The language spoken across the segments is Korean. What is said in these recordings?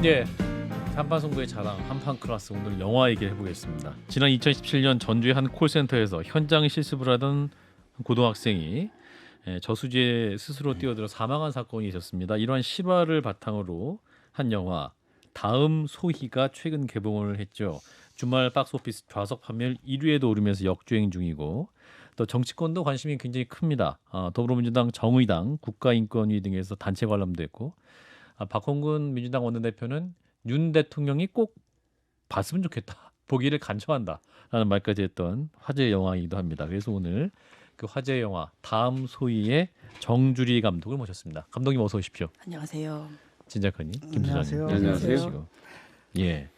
예, 한판승부의 자랑 한판 클래스 오늘 영화 얘기를 해보겠습니다. 지난 2017년 전주의 한 콜센터에서 현장 실습을 하던 고등학생이 저수지에 스스로 뛰어들어 사망한 사건이 있었습니다. 이러한 실화를 바탕으로 한 영화 다음 소희가 최근 개봉을 했죠. 주말 박스오피스 좌석 판매율 1위에도 오르면서 역주행 중이고 또 정치권도 관심이 굉장히 큽니다. 더불어민주당, 정의당, 국가인권위 등에서 단체 관람도 했고 박홍근 민주당 원내대표는 윤 대통령이 꼭 봤으면 좋겠다. 보기를 간청한다라는 말까지 했던 화제 영화이기도 합니다. 그래서 오늘 그 화제 영화 다음 소희의 정주리 감독을 모셨습니다. 감독님 어서 오십시오. 안녕하세요. 진작하니 김수장님. 안녕하세요. 안녕하세요. 예.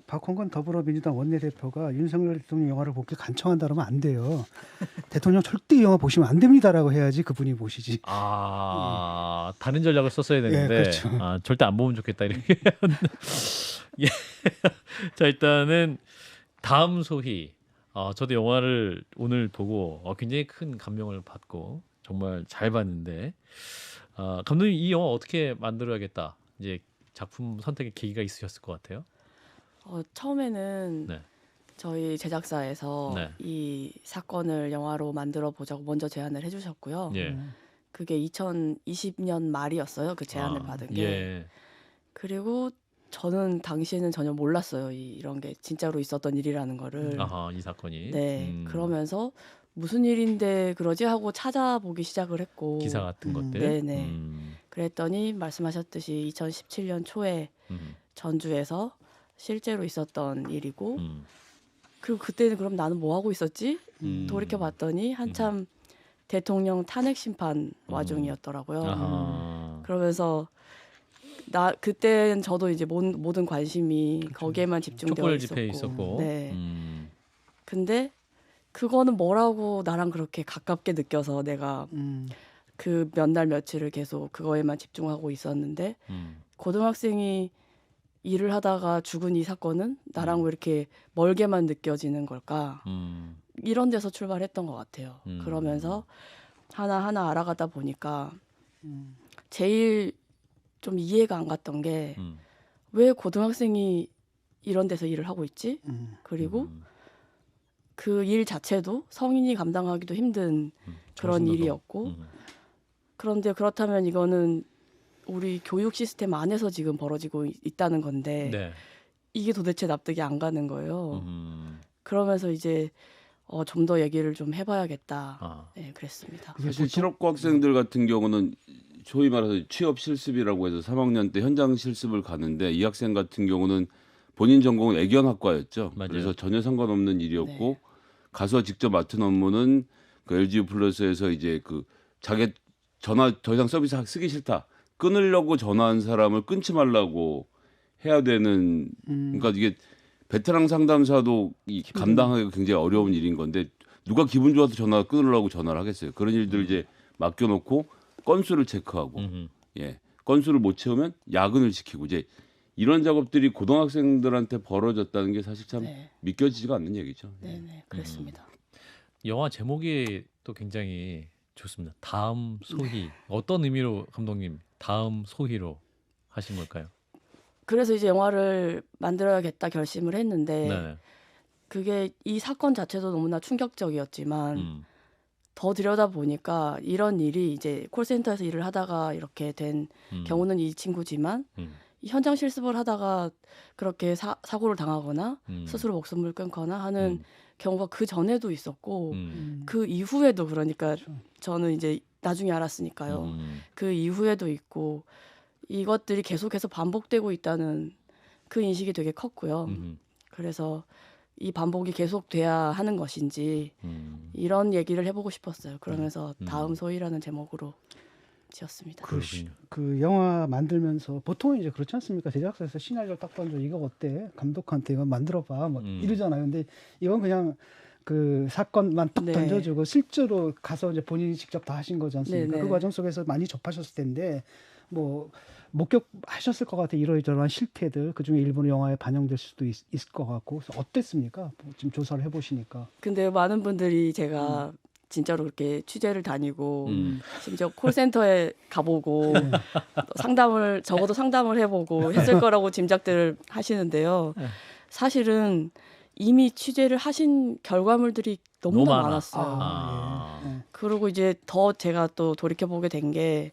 박홍근 더불어민주당 원내대표가 윤석열 대통령 영화를 보길 간청한다 그러면 안 돼요. 대통령 절대 이 영화 보시면 안 됩니다라고 해야지 그분이 보시지. 다른 전략을 썼어야 되는데 그렇죠. 절대 안 보면 좋겠다 이렇게. 예. 자 일단은 다음 소희. 저도 영화를 오늘 보고 굉장히 큰 감명을 받고 정말 잘 봤는데 감독님 이 영화 어떻게 만들어야겠다 이제 작품 선택의 계기가 있으셨을 것 같아요. 처음에는 네. 저희 제작사에서 네. 이 사건을 영화로 만들어 보자고 먼저 제안을 해주셨고요. 예. 그게 2020년 말이었어요. 그 제안을 받은 게. 예. 그리고 저는 당시에는 전혀 몰랐어요. 이런 게 진짜로 있었던 일이라는 거를. 아하 이 사건이. 네. 그러면서 무슨 일인데 그러지 하고 찾아보기 시작을 했고. 기사 같은 것들. 네네. 그랬더니 말씀하셨듯이 2017년 초에 전주에서 실제로 있었던 일이고 그리고 그때는 그럼 나는 뭐 하고 있었지? 돌이켜 봤더니 한참 대통령 탄핵 심판 와중이었더라고요. 아하. 그러면서 그때는 저도 이제 모든 관심이 거기에만 집중되어 촛불 있었고. 집회에 있었고. 네. 근데 그거는 뭐라고 나랑 그렇게 가깝게 느껴서 내가 그 몇 날 며칠을 계속 그거에만 집중하고 있었는데 고등학생이 일을 하다가 죽은 이 사건은 나랑 왜 이렇게 멀게만 느껴지는 걸까? 이런 데서 출발했던 것 같아요. 그러면서 하나하나 알아가다 보니까 제일 좀 이해가 안 갔던 게 왜 고등학생이 이런 데서 일을 하고 있지? 그리고 그 일 자체도 성인이 감당하기도 힘든 그런 일이었고 그런데 그렇다면 이거는 우리 교육 시스템 안에서 지금 벌어지고 있다는 건데 네. 이게 도대체 납득이 안 가는 거예요. 그러면서 이제 좀 더 얘기를 좀 해봐야겠다. 네, 그랬습니다. 사실 실업고 학생들 같은 경우는 소위 말해서 취업 실습이라고 해서 3학년 때 현장 실습을 가는데 이 학생 같은 경우는 본인 전공은 애견학과였죠. 맞아요. 그래서 전혀 상관없는 일이었고 네. 가서 직접 맡은 업무는 그 LG 플러스에서 이제 그 자기 전화 더 이상 서비스 쓰기 싫다. 끊으려고 전화한 사람을 끊지 말라고 해야 되는 그러니까 이게 베테랑 상담사도 감당하기가 굉장히 어려운 일인 건데 누가 기분 좋아서 전화 끊으려고 전화를 하겠어요. 그런 일들 이제 맡겨놓고 건수를 체크하고 예 건수를 못 채우면 야근을 시키고 이제 이런 작업들이 고등학생들한테 벌어졌다는 게 사실 참 네. 믿겨지지가 않는 얘기죠. 네네, 그랬습니다. 영화 제목이 또 굉장히 좋습니다. 다음 소희. 어떤 의미로 감독님 다음 소희로 하신 걸까요? 그래서 이제 영화를 만들어야겠다 결심을 했는데 네. 그게 이 사건 자체도 너무나 충격적이었지만 더 들여다 보니까 이런 일이 이제 콜센터에서 일을 하다가 이렇게 된 경우는 이 친구지만 이 현장 실습을 하다가 그렇게 사고를 당하거나 스스로 목숨을 끊거나 하는 경우가 그 전에도 있었고 그 이후에도 그러니까 저는 이제 나중에 알았으니까요. 그 이후에도 있고 이것들이 계속해서 반복되고 있다는 그 인식이 되게 컸고요. 그래서 이 반복이 계속돼야 하는 것인지 이런 얘기를 해보고 싶었어요. 그러면서 다음 소희라는 제목으로 지었습니다. 그 영화 만들면서 보통 이제 그렇지 않습니까? 제작사에서 시나리오 딱 던져 이거 어때? 감독한테 이거 만들어봐 뭐 이러잖아요. 근데 이건 그냥 그 사건만 딱 네. 던져주고 실제로 가서 이제 본인이 직접 다 하신 거지 않습니까? 네네. 그 과정 속에서 많이 접하셨을 텐데 뭐 목격하셨을 것 같아 이러저러한 실태들 그 중에 일부는 영화에 반영될 수도 있을 것 같고 그래서 어땠습니까? 뭐 지금 조사를 해보시니까. 근데 많은 분들이 제가 진짜로 그렇게 취재를 다니고 심지어 콜센터에 가보고 또 적어도 상담을 해보고 했을 거라고 짐작들을 하시는데요. 사실은 이미 취재를 하신 결과물들이 너무나 너무 많아. 많았어요. 그리고 이제 더 제가 또 돌이켜보게 된 게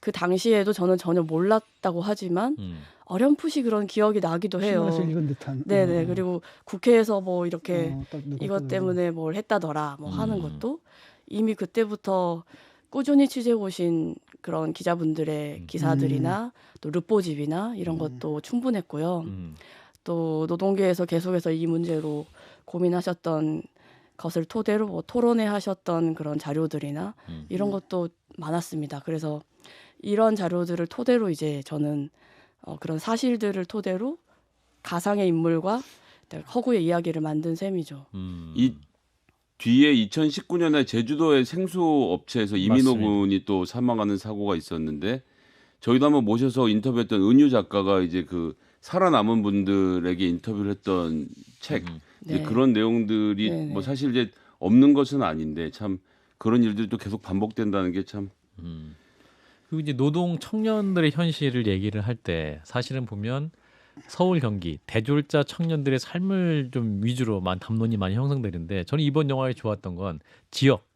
그 당시에도 저는 전혀 몰랐다고 하지만 어렴풋이 그런 기억이 나기도 해요. 신문에서 읽은 듯한. 네네. 그리고 국회에서 뭐 이렇게 딱 누가 이것 또 때문에 뭘 했다더라 뭐 하는 것도 이미 그때부터 꾸준히 취재해 오신 그런 기자분들의 기사들이나 또 르포집이나 이런 것도 충분했고요. 또 노동계에서 계속해서 이 문제로 고민하셨던 것을 토대로 뭐 토론회 하셨던 그런 자료들이나 이런 것도 많았습니다. 그래서 이런 자료들을 토대로 이제 저는 그런 사실들을 토대로 가상의 인물과 허구의 이야기를 만든 셈이죠. 이 뒤에 2019년에 제주도의 생수 업체에서 이민호 맞습니다. 군이 또 사망하는 사고가 있었는데 저희도 한번 모셔서 인터뷰했던 은유 작가가 이제 그 살아남은 분들에게 인터뷰를 했던 책 이제 네. 그런 내용들이 네네. 뭐 사실 이제 없는 것은 아닌데 참 그런 일들도 계속 반복된다는 게 참 그리고 이제 노동 청년들의 현실을 얘기를 할 때 사실은 보면 서울 경기 대졸자 청년들의 삶을 좀 위주로 담론이 많이 형성되는데 저는 이번 영화에 좋았던 건 지역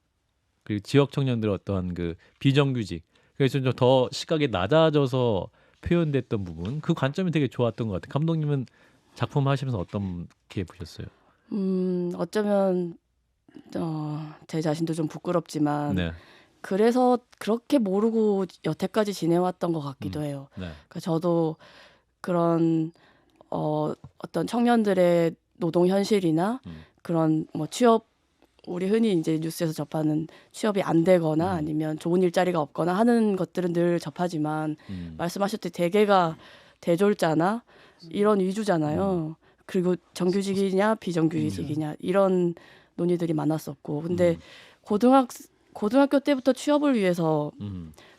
그리고 지역 청년들의 어떤 그 비정규직 그래서 좀 더 시각이 낮아져서 표현됐던 부분 그 관점이 되게 좋았던 것 같아요. 감독님은 작품 하시면서 어떻게 보셨어요? 어쩌면 제 자신도 좀 부끄럽지만 네, 그래서 그렇게 모르고 여태까지 지내왔던 것 같기도 해요. 네, 그러니까 저도 그런 어떤 청년들의 노동 현실이나 그런 뭐 취업 우리 흔히 이제 뉴스에서 접하는 취업이 안 되거나 아니면 좋은 일자리가 없거나 하는 것들은 늘 접하지만 말씀하셨듯이 대개가 대졸자나 이런 위주잖아요. 그리고 정규직이냐 비정규직이냐 이런 논의들이 많았었고 근데 고등학교 때부터 취업을 위해서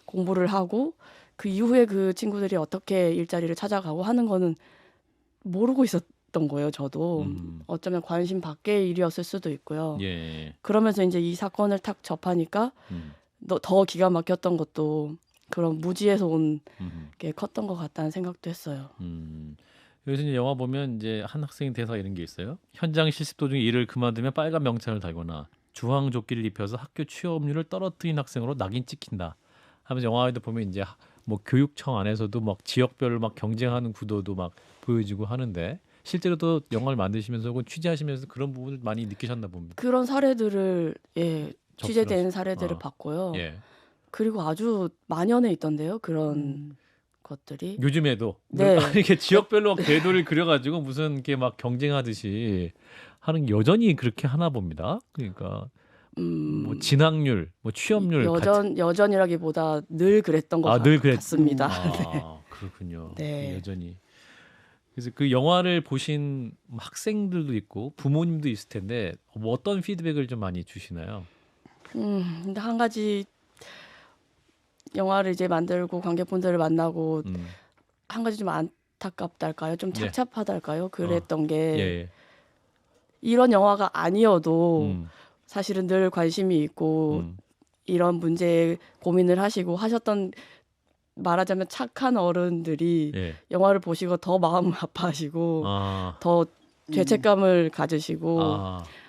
공부를 하고 그 이후에 그 친구들이 어떻게 일자리를 찾아가고 하는 거는 모르고 있었던 거예요. 저도 어쩌면 관심 밖의 일이었을 수도 있고요. 예, 그러면서 이제 이 사건을 탁 접하니까 더 기가 막혔던 것도 그런 무지에서 온 게 컸던 것 같다는 생각도 했어요. 여기서 이제 영화 보면 이제 한 학생이 대사 이런 게 있어요. 현장 실습 도중에 일을 그만두면 빨간 명찰을 달거나 주황 조끼를 입혀서 학교 취업률을 떨어뜨린 학생으로 낙인 찍힌다. 하면서 영화에도 보면 이제 뭐 교육청 안에서도 막 지역별로 막 경쟁하는 구도도 막 보여지고 하는데 실제로도 영화를 만드시면서 혹은 취재하시면서 그런 부분을 많이 느끼셨나 봅니다. 그런 사례들을 취재된 사례들을 어. 봤고요. 예. 그리고 아주 만연해 있던데요. 그런 것들이. 요즘에도 네. 이렇게 지역별로 막 궤도를 그려가지고 무슨 이렇게 막 경쟁하듯이 하는 게 여전히 그렇게 하나 봅니다. 그러니까 뭐 진학률, 뭐 취업률 여전이라기보다 늘 그랬던 것 같습니다. 아, 그렇군요. 네. 여전히. 그래서 그 영화를 보신 학생들도 있고 부모님도 있을 텐데 뭐 어떤 피드백을 좀 많이 주시나요? 근데 한 가지 영화를 이제 만들고 관객분들을 만나고 한 가지 좀 안타깝달까요? 좀 착잡하달까요? 그랬던 게 예. 이런 영화가 아니어도 사실은 늘 관심이 있고 이런 문제에 고민을 하시고 하셨던 말하자면 착한 어른들이 예. 영화를 보시고 더 마음을 아파하시고 아, 더 죄책감을 가지시고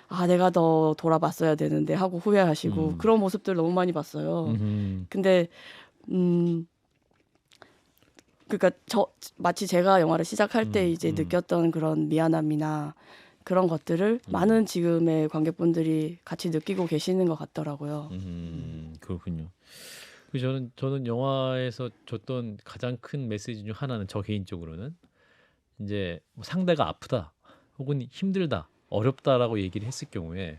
아, 내가 더 돌아봤어야 되는데 하고 후회하시고 그런 모습들 너무 많이 봤어요. 근데 그러니까 마치 제가 영화를 시작할 때 이제 느꼈던 그런 미안함이나 그런 것들을 많은 지금의 관객분들이 같이 느끼고 계시는 것 같더라고요. 그렇군요. 저는 영화에서 줬던 가장 큰 메시지 중 하나는 저 개인적으로는 이제 뭐 상대가 아프다 혹은 힘들다 어렵다라고 얘기를 했을 경우에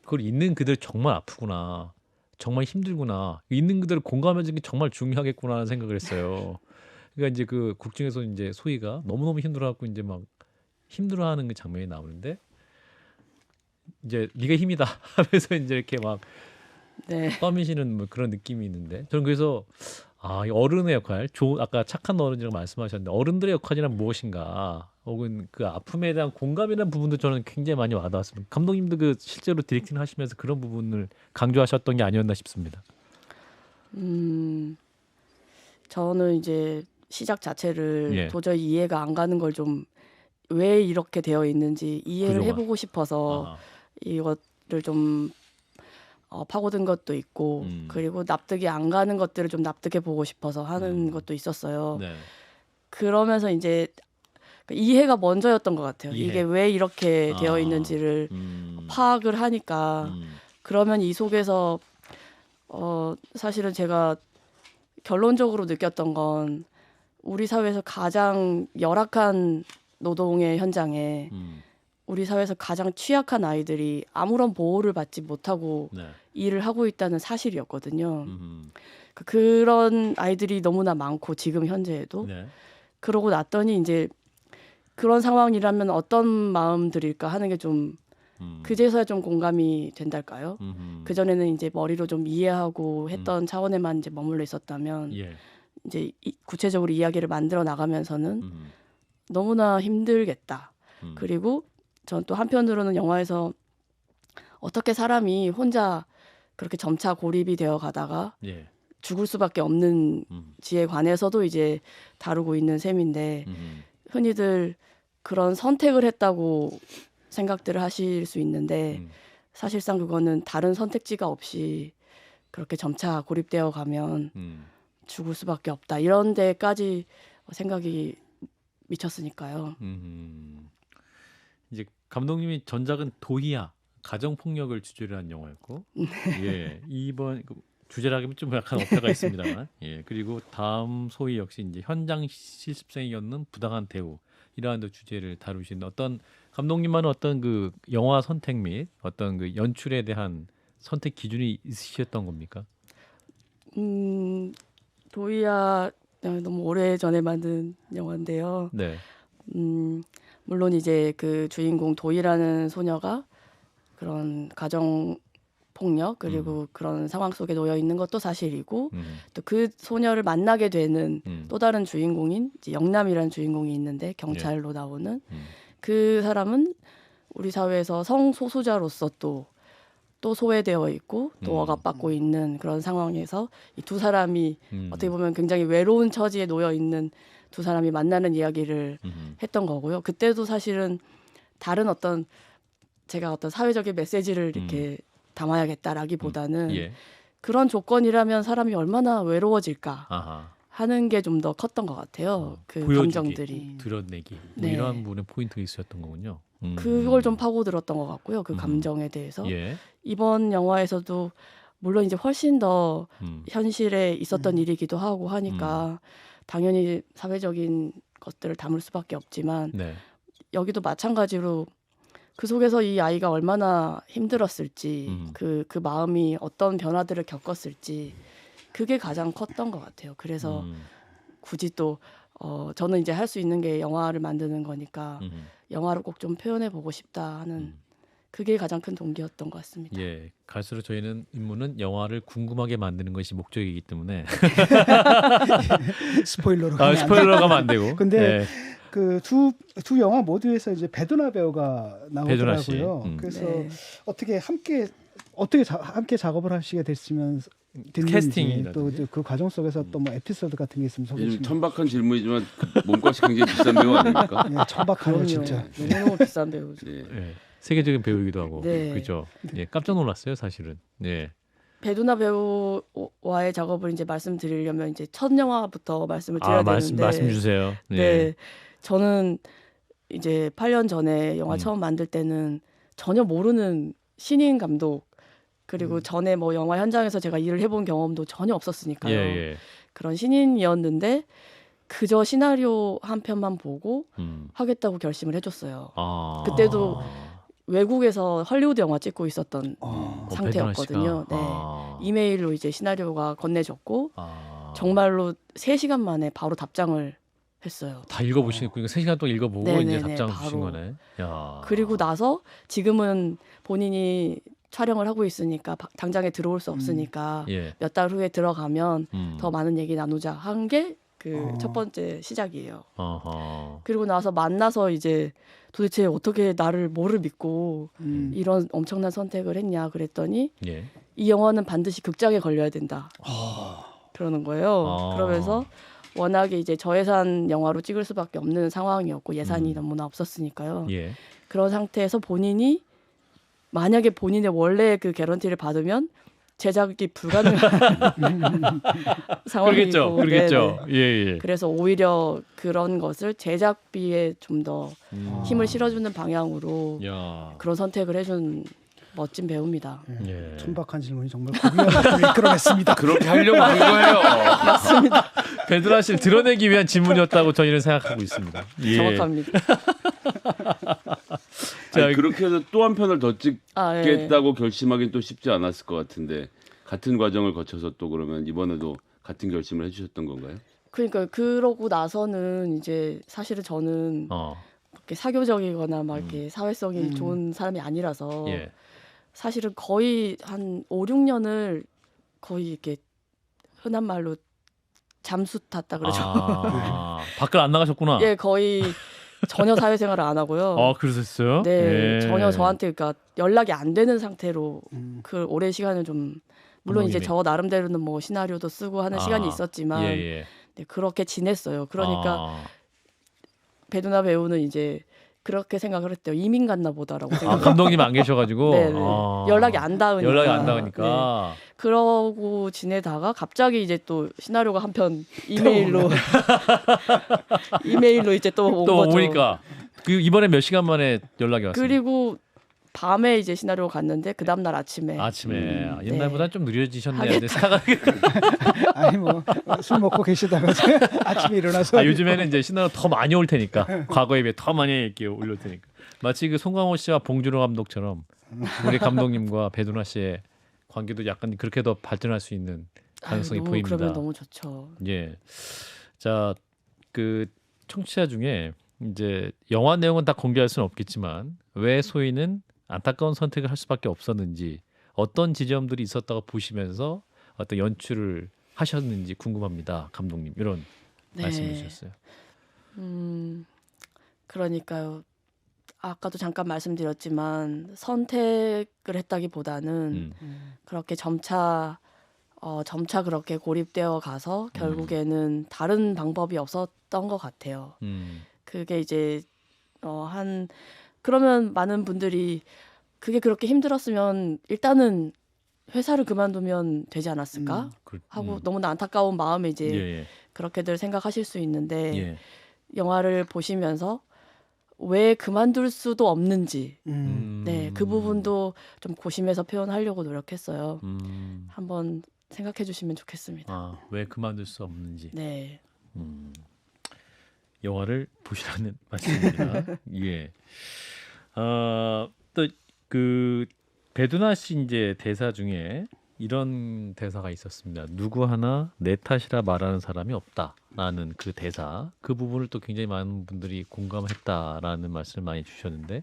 그걸 있는 그대로 정말 아프구나 정말 힘들구나 있는 그대로 공감해주는 게 정말 중요하겠구나 하는 생각을 했어요. 그러니까 이제 그 곡 중에서 이제 소희가 너무너무 힘들어갖고 이제 막 힘들어하는 그 장면이 나오는데 이제 네가 힘이다 하면서 이제 이렇게 막 네. 떠미시는 뭐 그런 느낌이 있는데 저는 그래서 이 어른의 역할, 아까 착한 어른이라고 말씀하셨는데 어른들의 역할이란 무엇인가? 혹은 그 아픔에 대한 공감이라는 부분도 저는 굉장히 많이 와닿았습니다. 감독님도 그 실제로 디렉팅 하시면서 그런 부분을 강조하셨던 게 아니었나 싶습니다. 저는 이제 시작 자체를 예. 도저히 이해가 안 가는 걸 좀 왜 이렇게 되어 있는지 이해를 구조가. 해보고 싶어서 아하. 이것을 좀 파고든 것도 있고 그리고 납득이 안 가는 것들을 좀 납득해 보고 싶어서 하는 것도 있었어요. 네. 그러면서 이제 이해가 먼저였던 것 같아요. 이해. 이게 왜 이렇게 되어 아. 있는지를 파악을 하니까 그러면 이 속에서 사실은 제가 결론적으로 느꼈던 건 우리 사회에서 가장 열악한 노동의 현장에 우리 사회에서 가장 취약한 아이들이 아무런 보호를 받지 못하고 네. 일을 하고 있다는 사실이었거든요. 그런 아이들이 너무나 많고 지금 현재에도 네. 그러고 났더니 이제 그런 상황이라면 어떤 마음들일까 하는 게 좀 그제서야 좀 공감이 된달까요? 그 전에는 이제 머리로 좀 이해하고 했던 차원에만 이제 머물러 있었다면 예. 이제 구체적으로 이야기를 만들어 나가면서는 너무나 힘들겠다. 그리고 전 또 한편으로는 영화에서 어떻게 사람이 혼자 그렇게 점차 고립이 되어 가다가 예. 죽을 수밖에 없는 지에 관해서도 이제 다루고 있는 셈인데 흔히들 그런 선택을 했다고 생각들을 하실 수 있는데 사실상 그거는 다른 선택지가 없이 그렇게 점차 고립되어 가면 죽을 수밖에 없다. 이런 데까지 생각이 미쳤으니까요. 이제 감독님이 전작은 도희야 가정 폭력을 주제로 한 영화였고, 예 이번 주제라기면 좀 약간 어폐가 있습니다만, 예 그리고 다음 소위 역시 이제 현장 실습생이었는 부당한 대우 이러한 주제를 다루신 어떤 감독님만의 어떤 그 영화 선택 및 어떤 그 연출에 대한 선택 기준이 있으셨던 겁니까? 도희야 너무 오래 전에 만든 영화인데요. 네. 물론 이제 그 주인공 도희라는 소녀가 그런 가정 폭력 그리고 그런 상황 속에 놓여 있는 것도 사실이고 또 그 소녀를 만나게 되는 또 다른 주인공인 이제 영남이라는 주인공이 있는데 경찰로 나오는 그 사람은 우리 사회에서 성소수자로서 또 소외되어 있고 또 억압받고 있는 그런 상황에서 이 두 사람이 어떻게 보면 굉장히 외로운 처지에 놓여 있는 두 사람이 만나는 이야기를 했던 거고요. 그때도 사실은 다른 어떤 제가 어떤 사회적인 메시지를 이렇게 담아야겠다라기보다는 예. 그런 조건이라면 사람이 얼마나 외로워질까 아하. 하는 게 좀 더 컸던 것 같아요. 그 보여주기, 감정들이. 드러내기 뭐 네. 이러한 부분에 포인트가 있었던 거군요. 그걸 좀 파고들었던 것 같고요. 그 감정에 대해서. 예. 이번 영화에서도 물론 이제 훨씬 더 현실에 있었던 일이기도 하고 하니까 당연히 사회적인 것들을 담을 수밖에 없지만 네. 여기도 마찬가지로 그 속에서 이 아이가 얼마나 힘들었을지 그 마음이 어떤 변화들을 겪었을지 그게 가장 컸던 것 같아요. 그래서 굳이 또 저는 이제 할 수 있는 게 영화를 만드는 거니까 영화를 꼭 좀 표현해 보고 싶다 하는 그게 가장 큰 동기였던 것 같습니다. 예, 갈수록 저희는 임무는 영화를 궁금하게 만드는 것이 목적이기 때문에 스포일러로 가면 안 스포일러 가면 안 되고. 근데 예, 그 두 영화 모두에서 이제 배두나 배우가 배두나 씨. 나오더라고요. 그래서 네. 어떻게 함께 작업을 하시게 됐는지 캐스팅이라든지. 또 그 과정 속에서 또 뭐 에피소드 같은 게 있으면 소개해 요즘 주시면. 천박한 질문이지만 몸값이 굉장히 비싼 배우 아닙니까? 네, 천박하네요 그럼요. 진짜. 너무 비싼 배우죠. 예. 예, 세계적인 배우이기도 하고, 네. 그죠? 예, 깜짝 놀랐어요, 사실은. 예, 배두나 배우와의 작업을 이제 말씀드리려면 이제 첫 영화부터 말씀을 드려야 되는데 말씀 주세요. 예. 네. 저는 이제 8년 전에 영화 처음 만들 때는 전혀 모르는 신인 감독 그리고 전에 뭐 영화 현장에서 제가 일을 해본 경험도 전혀 없었으니까요. 예. 그런 신인이었는데 그저 시나리오 한 편만 보고 음. 하겠다고 결심을 해줬어요. 아. 그때도 외국에서 헐리우드 영화 찍고 있었던 배두나 상태였거든요. 씨가. 네. 아. 이메일로 이제 시나리오가 건네졌고 아. 정말로 3시간 만에 바로 답장을 했어요. 다 읽어보시고 그러니까 3시간 동안 읽어보고 네네네, 이제 답장을 바로. 주신 거네. 야. 그리고 나서 지금은 본인이 촬영을 하고 있으니까 당장에 들어올 수 없으니까 예. 몇 달 후에 들어가면 더 많은 얘기 나누자 한 게 그 첫 어. 번째 시작이에요. 어허. 그리고 나서 만나서 이제 도대체 어떻게 나를 뭐를 믿고 이런 엄청난 선택을 했냐 그랬더니 예. 이 영화는 반드시 극장에 걸려야 된다. 그러는 거예요. 아. 그러면서 워낙에 이제 저예산 영화로 찍을 수밖에 없는 상황이었고 예산이 너무나 없었으니까요. 예. 그런 상태에서 본인이 만약에 본인의 원래 그 개런티를 받으면 제작이 불가능한 상황이고 그러겠죠. 네네. 예, 예. 그래서 오히려 그런 것을 제작비에 좀 더 음. 힘을 실어주는 방향으로 야. 그런 선택을 해준 멋진 배우입니다. 예. 천박한 질문이 정말 고귀한 느낌을 이끌어냈습니다. 그렇게 하려고 한 거예요. 베드라 씨를 드러내기 위한 질문이었다고 저희는 생각하고 있습니다. 예. 정확합니다. 자, 아니, 그렇게 해서 또 한 편을 더 아, 예. 찍겠다고 결심하기는 또 쉽지 않았을 것 같은데 같은 과정을 거쳐서 또 그러면 이번에도 같은 결심을 해주셨던 건가요? 그러니까 그러고 나서는 이제 사실은 저는 이렇게 사교적이거나 막 이렇게 사회성이 좋은 사람이 아니라서 예. 사실은 거의 한 5, 6년을 거의 이렇게 흔한 말로 잠수 탔다 그러죠. 아, 밖을 안 나가셨구나. 예, 거의 전혀 사회생활을 안 하고요. 그러셨어요? 네, 예. 전혀 저한테 그러니까 연락이 안 되는 상태로 그 오랜 시간을 좀 물론 이제 감독님이. 저 나름대로는 뭐 시나리오도 쓰고 하는 시간이 있었지만 예, 예. 네, 그렇게 지냈어요. 그러니까 아, 베두나 배우는 이제 그렇게 생각을 했대요. 이민 갔나 보다라고 생각. 감독님 안 계셔가지고 네, 네. 아. 연락이 안 닿으니까. 연락이 안 네. 닿으니까. 그러고 지내다가 갑자기 이제 또 시나리오가 한 편 이메일로 이메일로 이제 또 온 또 거죠. 오니까 그 이번에 몇 시간 만에 연락이 왔어요. 그리고 밤에 이제 시나리오 갔는데 그 다음 날 아침에 아침에 옛날보다 네. 좀 느려지셨네요. 하겠다. 이제 스타가 아니 뭐 술 먹고 계시다가 아침에 일어나서 요즘에는 이제 시나리오 더 많이 올 테니까 과거에 비해 더 많이 이렇게 올릴 테니까 마치 그 송강호 씨와 봉준호 감독처럼 우리 감독님과 배두나 씨의 관계도 약간 그렇게 더 발전할 수 있는 가능성이 너무 보입니다. 그러면 너무 좋죠. 예. 자, 그 청취자 중에 이제 영화 내용은 다 공개할 수는 없겠지만 왜 소희는 안타까운 선택을 할 수밖에 없었는지 어떤 지점들이 있었다고 보시면서 어떤 연출을 하셨는지 궁금합니다. 감독님 이런 네. 말씀해 주셨어요. 그러니까요. 아까도 잠깐 말씀드렸지만 선택을 했다기보다는 그렇게 점차 그렇게 고립되어 가서 결국에는 다른 방법이 없었던 것 같아요. 그게 이제 그러면 많은 분들이 그게 그렇게 힘들었으면 일단은 회사를 그만두면 되지 않았을까 하고 너무나 안타까운 마음에 이제 예, 그렇게들 생각하실 수 있는데 예. 영화를 보시면서 왜 그만둘 수도 없는지 네, 그 부분도 좀 고심해서 표현하려고 노력했어요. 한번 생각해 주시면 좋겠습니다. 왜 그만둘 수 없는지. 네. 영화를 보시라는 말씀입니다. 예. 또 그 배두나 씨 이제 대사 중에 이런 대사가 있었습니다. 누구 하나 내 탓이라 말하는 사람이 없다라는 그 대사. 그 부분을 또 굉장히 많은 분들이 공감했다라는 말씀을 많이 주셨는데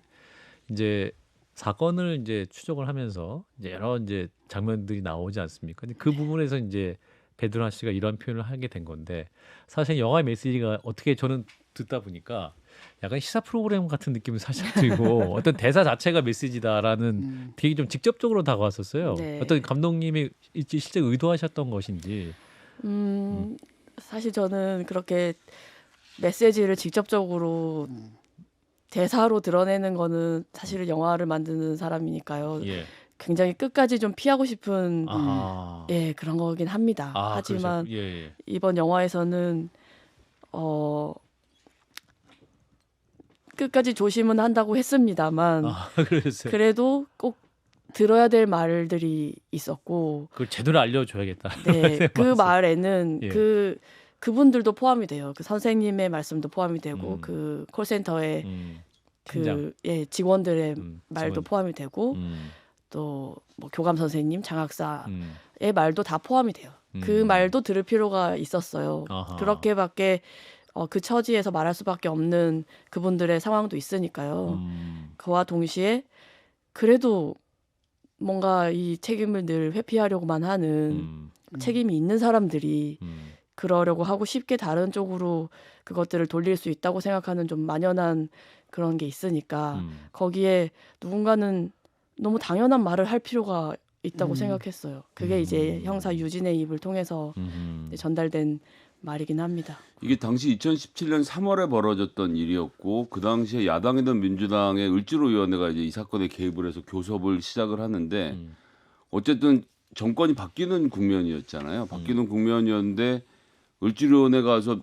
이제 사건을 이제 추적을 하면서 이제 여러 이제 장면들이 나오지 않습니까? 근데 그 부분에서 이제 배두나 씨가 이런 표현을 하게 된 건데 사실 영화의 메시지가 어떻게 저는 듣다 보니까 약간 시사 프로그램 같은 느낌이 살짝 들고 어떤 대사 자체가 메시지다라는 되게 좀 직접적으로 다가왔었어요. 네. 어떤 감독님이 실제 의도하셨던 것인지. 사실 저는 그렇게 메시지를 직접적으로 대사로 드러내는 거는 사실은 영화를 만드는 사람이니까요. 예. 굉장히 끝까지 좀 피하고 싶은 아. 예, 그런 거긴 합니다. 하지만 그러셨- 예, 예. 이번 영화에서는 끝까지 조심은 한다고 했습니다만 그랬어요. 그래도 꼭 들어야 될 말들이 있었고 그걸 제대로 알려줘야겠다. 네, 그 맞아요. 말에는 예. 그분들도 포함이 돼요. 그 선생님의 말씀도 포함이 되고 음. 그 콜센터의 팀장. 직원들의 말도 직원. 포함이 되고 또 뭐 교감 선생님, 장학사의 말도 다 포함이 돼요. 그 말도 들을 필요가 있었어요. 아하. 그렇게밖에 그 처지에서 말할 수밖에 없는 그분들의 상황도 있으니까요. 그와 동시에 그래도 뭔가 이 책임을 늘 회피하려고만 하는 책임이 있는 사람들이 그러려고 하고 쉽게 다른 쪽으로 그것들을 돌릴 수 있다고 생각하는 좀 만연한 그런 게 있으니까 거기에 누군가는 너무 당연한 말을 할 필요가 있다고 생각했어요. 그게 이제 형사 유진의 입을 통해서 이제 전달된 말이긴 합니다. 이게 당시 2017년 3월에 벌어졌던 일이었고 그 당시에 야당이던 민주당의 을지로위원회가 이제 이 사건에 개입을 해서 교섭을 시작을 하는데 어쨌든 정권이 바뀌는 국면이었잖아요. 바뀌는 국면이었는데 을지로위원회 가서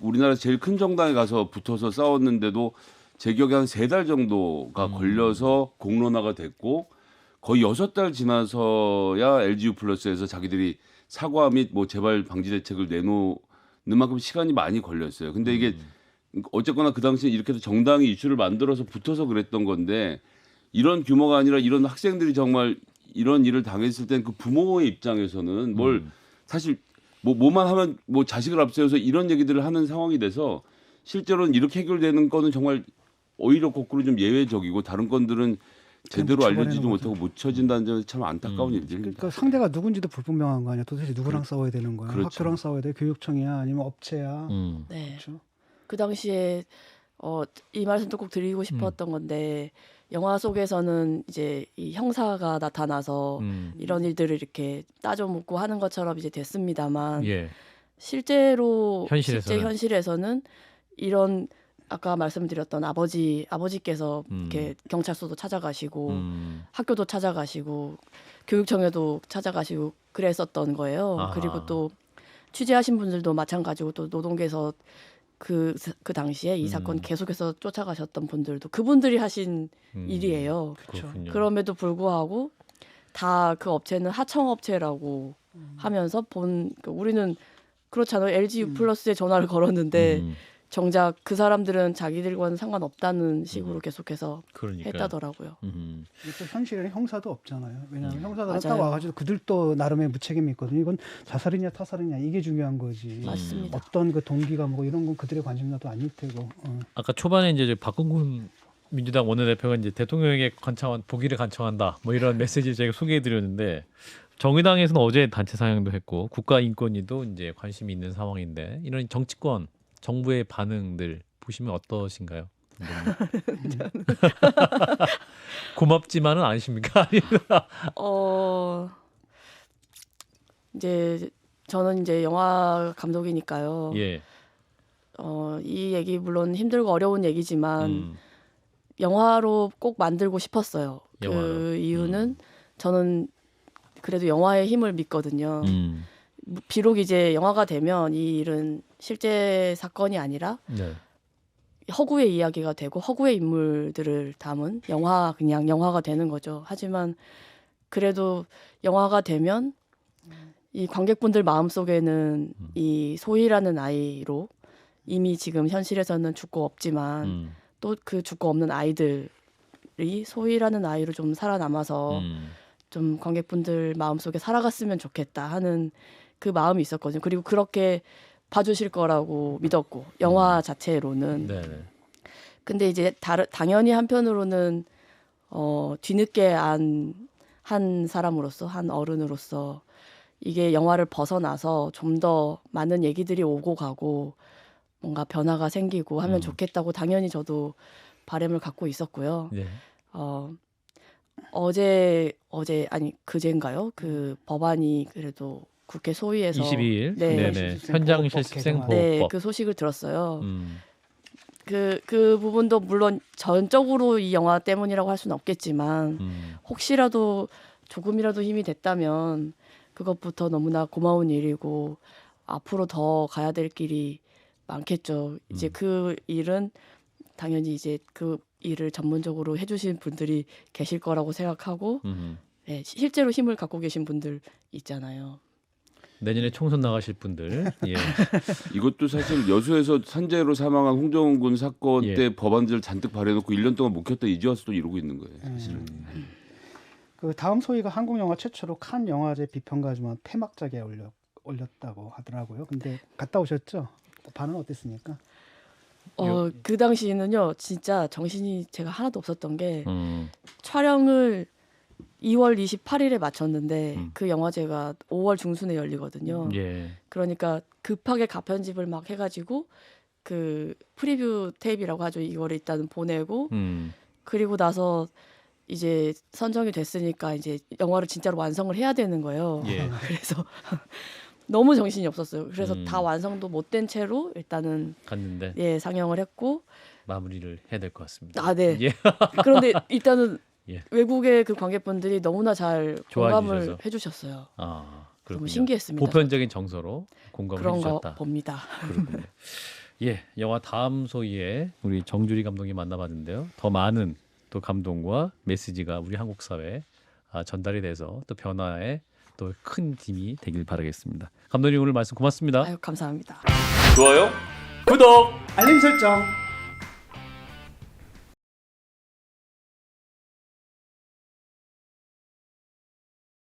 우리나라 제일 큰 정당에 가서 붙어서 싸웠는데도 제 기억에 한 3달 정도가 걸려서 공론화가 됐고 거의 6달 지나서야 LGU 플러스에서 자기들이 사과 및 뭐 재발 방지 대책을 내놓는 만큼 시간이 많이 걸렸어요. 근데 이게 어쨌거나 그 당시에 이렇게 해서 정당이 이슈를 만들어서 붙어서 그랬던 건데 이런 규모가 아니라 이런 학생들이 정말 이런 일을 당했을 땐 그 부모의 입장에서는 뭘 사실 뭐만 하면 뭐 자식을 앞세워서 이런 얘기들을 하는 상황이 돼서 실제로는 이렇게 해결되는 거는 정말 오히려 거꾸로 좀 예외적이고 다른 건들은 제대로 알려지도 못하고 못 쳐진다는 점에서 참 안타까운 일들입니다. 그러니까 상대가 누군지도 불분명한 거 아니야. 도대체 누구랑 싸워야 되는 거야? 그렇죠. 학교랑 싸워야 돼? 교육청이야? 아니면 업체야? 네. 그렇죠. 그 당시에 이 말씀도 꼭 드리고 싶었던 건데 영화 속에서는 이제 이 형사가 나타나서 이런 일들을 이렇게 따져 묻고 하는 것처럼 이제 됐습니다만 예. 실제 현실에서는. 현실에서는 이런 아까 말씀드렸던 아버지께서 이렇게 경찰서도 찾아가시고 학교도 찾아가시고 교육청에도 찾아가시고 그랬었던 거예요. 아하. 그리고 또 취재하신 분들도 마찬가지고 또 노동계에서 그 당시에 이 사건 계속해서 쫓아가셨던 분들도 그분들이 하신 일이에요. 그렇군요. 그럼에도 불구하고 다 그 업체는 하청업체라고 하면서 우리는 그렇잖아요. LG 플러스에 전화를 걸었는데 정작 그 사람들은 자기들과는 상관없다는 식으로 계속해서 그러니까. 했다더라고요. 또 현실에는 형사도 없잖아요. 왜냐하면 형사가 맞아요. 딱 와가지고 그들도 나름의 무책임이 있거든요. 이건 자살이냐 타살이냐 이게 중요한 거지. 맞습니다. 어떤 그 동기가 뭐 이런 건 그들의 관심사도 아닐 테고. 아까 초반에 이제 박근군 민주당 원내대표가 이제 대통령에게 보기를 간청한다 뭐 이런 메시지를 제가 소개해드렸는데 정의당에서는 어제 단체 사양도 했고 국가인권위도 이제 관심이 있는 상황인데 이런 정치권 정부의 반응들 보시면 어떠신가요? 고맙지만은 아니십니까? 이제 저는 이제 영화 감독이니까요. 예. 이 얘기 물론 힘들고 어려운 얘기지만 영화로 꼭 만들고 싶었어요. 영화로. 그 이유는 저는 그래도 영화의 힘을 믿거든요. 비록 이제 영화가 되면 이 일은 실제 사건이 아니라 네. 허구의 이야기가 되고 허구의 인물들을 담은 그냥 영화가 되는 거죠. 하지만 그래도 영화가 되면 이 관객분들 마음속에는 이 소희라는 아이로 이미 지금 현실에서는 죽고 없지만 또 그 죽고 없는 아이들이 소희라는 아이로 좀 살아남아서 좀 관객분들 마음속에 살아갔으면 좋겠다 하는 그 마음이 있었거든요. 그리고 그렇게 봐주실 거라고 믿었고 영화 자체로는. 네네. 근데 이제 당연히 한편으로는 뒤늦게 한 사람으로서 한 어른으로서 이게 영화를 벗어나서 좀 더 많은 얘기들이 오고 가고 뭔가 변화가 생기고 하면 좋겠다고 당연히 저도 바람을 갖고 있었고요. 네. 그제인가요? 그 법안이 그래도 국회 소위에서 22일 네. 네네. 현장 실습생 보호법. 네, 그 소식을 들었어요. 그 부분도 물론 전적으로 이 영화 때문이라고 할 수는 없겠지만 혹시라도 조금이라도 힘이 됐다면 그것부터 너무나 고마운 일이고 앞으로 더 가야 될 길이 많겠죠. 이제 그 일은 당연히 이제 그 일을 전문적으로 해주신 분들이 계실 거라고 생각하고 네, 실제로 힘을 갖고 계신 분들 있잖아요. 내년에 총선 나가실 분들. 예. 이것도 사실 여수에서 산재로 사망한 홍정훈 군 사건 예. 때 법안들을 잔뜩 발해놓고 1년 동안 묵혔다 이제 와서 또 이러고 있는 거예요. 사실은. 그 다음 소희가 한국 영화 최초로 칸 영화제 비평가지만 폐막작에 올렸다고 하더라고요. 근데 갔다 오셨죠? 반응 어땠습니까? 그 당시에는요 진짜 정신이 제가 하나도 없었던 게 촬영을 2월 28일에 마쳤는데 음. 그 영화제가 5월 중순에 열리거든요. 예. 그러니까 급하게 가편집을 막 해가지고 그 프리뷰 테이프라고 하죠. 이거를 일단 보내고 그리고 나서 이제 선정이 됐으니까 이제 영화를 진짜로 완성을 해야 되는 거예요. 예. 그래서 너무 정신이 없었어요. 그래서 음. 다 완성도 못 된 채로 일단은 갔는데 예 상영을 했고 마무리를 해야 될 것 같습니다. 아 네. 예. 그런데 일단은 예. 외국의 그 관객분들이 너무나 잘 좋아해 공감을 주셔서. 해주셨어요. 아, 너무 그렇군요. 신기했습니다. 보편적인 정서로 공감을 그런 거 해주셨다. 봅니다. 그렇군요. 예, 영화 다음 소위에 우리 정주리 감독님 만나봤는데요. 더 많은 또 감동과 메시지가 우리 한국 사회에 전달이 돼서 또 변화에 또 큰 힘이 되길 바라겠습니다. 감독님 오늘 말씀 고맙습니다. 아유 감사합니다. 좋아요? 구독! 알림 설정.